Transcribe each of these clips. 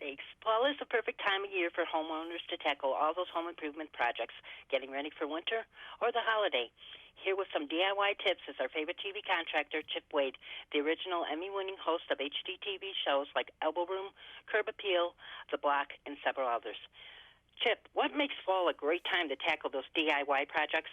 Thanks. Fall is the perfect time of year for homeowners to tackle all those home improvement projects, getting ready for winter or the holiday. Here with some DIY tips is our favorite TV contractor, Chip Wade, the original Emmy-winning host of HGTV shows like Elbow Room, Curb Appeal, The Block, and several others. Chip, what makes fall a great time to tackle those DIY projects?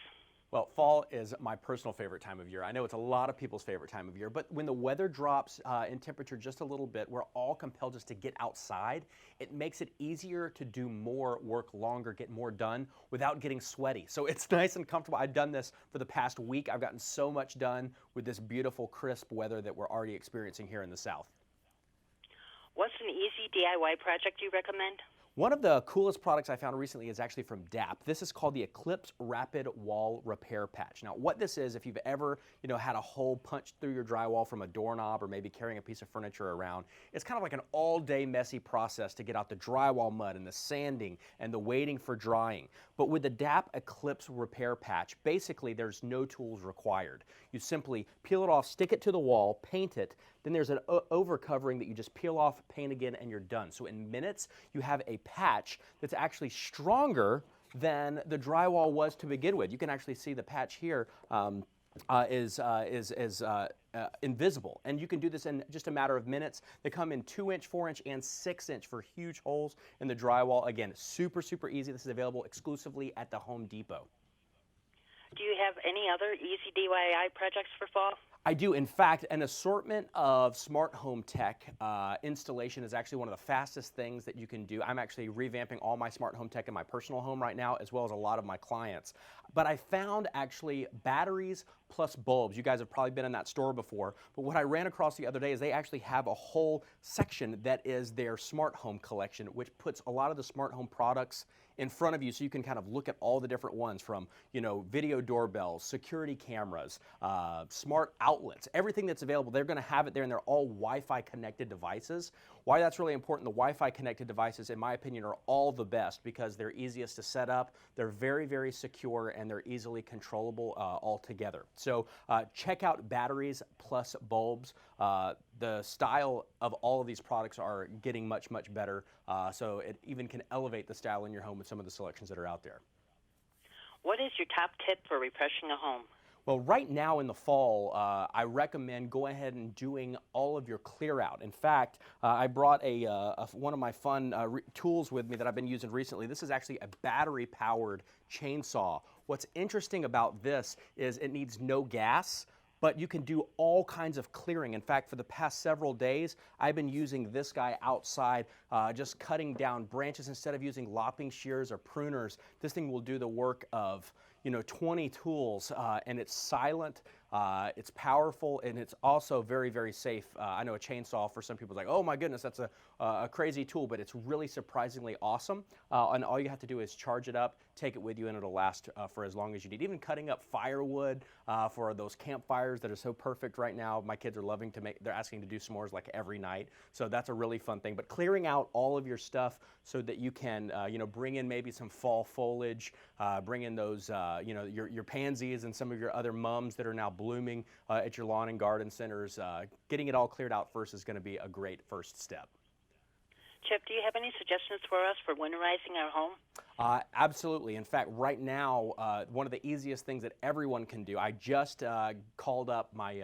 Well, fall is my personal favorite time of year. I know it's a lot of people's favorite time of year, but when the weather drops in temperature just a little bit, we're all compelled just to get outside. It makes it easier to do more, work longer, get more done without getting sweaty. So it's nice and comfortable. I've done this for the past week. I've gotten so much done with this beautiful, crisp weather that we're already experiencing here in the South. What's an easy DIY project you recommend? One of the coolest products I found recently is actually from DAP. This is called the Eclipse Rapid Wall Repair Patch. Now, what this is, if you've ever, had a hole punched through your drywall from a doorknob or maybe carrying a piece of furniture around, it's kind of like an all-day messy process to get out the drywall mud and the sanding and the waiting for drying. But with the DAP Eclipse Repair Patch, basically there's no tools required. You simply peel it off, stick it to the wall, paint it, then there's an over covering that you just peel off, paint again, and you're done. So in minutes, you have a patch that's actually stronger than the drywall was to begin with. You can actually see the patch here is invisible, and you can do this in just a matter of minutes. They come in 2-inch, 4-inch, and 6-inch for huge holes in the drywall. Again, super, super easy. This is available exclusively at the Home Depot. Do you have any other easy DIY projects for fall? I do. In fact, an assortment of smart home tech installation is actually one of the fastest things that you can do. I'm actually revamping all my smart home tech in my personal home right now, as well as a lot of my clients. But I found actually batteries plus bulbs. You guys have probably been in that store before, but what I ran across the other day is they actually have a whole section that is their smart home collection, which puts a lot of the smart home products in front of you so you can kind of look at all the different ones from, video doorbells, security cameras, smart outlets, everything that's available. They're going to have it there, and they're all Wi-Fi connected devices. Why that's really important, the Wi-Fi connected devices, in my opinion, are all the best because they're easiest to set up, they're very, very secure, and they're easily controllable altogether. So check out batteries plus bulbs. The style of all of these products are getting much, much better, so it even can elevate the style in your home with some of the selections that are out there. What is your top tip for refreshing a home? Well, right now in the fall, I recommend going ahead and doing all of your clear out. In fact, I brought one of my fun tools with me that I've been using recently. This is actually a battery-powered chainsaw. What's interesting about this is it needs no gas, but you can do all kinds of clearing. In fact, for the past several days, I've been using this guy outside, just cutting down branches instead of using lopping shears or pruners. This thing will do the work of 20 tools, and it's silent, it's powerful, and it's also very, very safe. I know a chainsaw for some people is like, oh my goodness, that's a crazy tool, but it's really surprisingly awesome. And all you have to do is charge it up, take it with you, and it'll last for as long as you need. Even cutting up firewood for those campfires that are so perfect right now. My kids are loving to they're asking to do s'mores like every night. So that's a really fun thing. But clearing out all of your stuff so that you can, bring in maybe some fall foliage, bring in those, your pansies and some of your other mums that are now blooming at your lawn and garden centers. Getting it all cleared out first is going to be a great first step. Chip, do you have any suggestions for us for winterizing our home? Absolutely. In fact, right now, one of the easiest things that everyone can do, I just called up my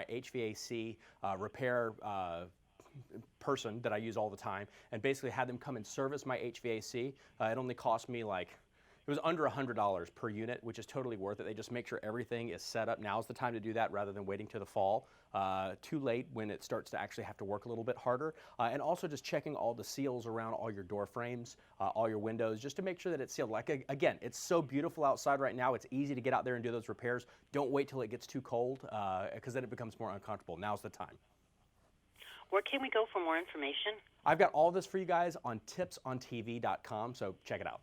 HVAC repair person that I use all the time and basically had them come and service my HVAC. It only cost me it was under $100 per unit, which is totally worth it. They just make sure everything is set up. Now's the time to do that rather than waiting till the fall. Too late when it starts to actually have to work a little bit harder. And also just checking all the seals around all your door frames, all your windows, just to make sure that it's sealed. Again, it's so beautiful outside right now. It's easy to get out there and do those repairs. Don't wait till it gets too cold because then it becomes more uncomfortable. Now's the time. Where can we go for more information? I've got all this for you guys on tipsontv.com, so check it out.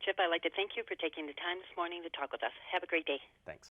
Chip, I'd like to thank you for taking the time this morning to talk with us. Have a great day. Thanks.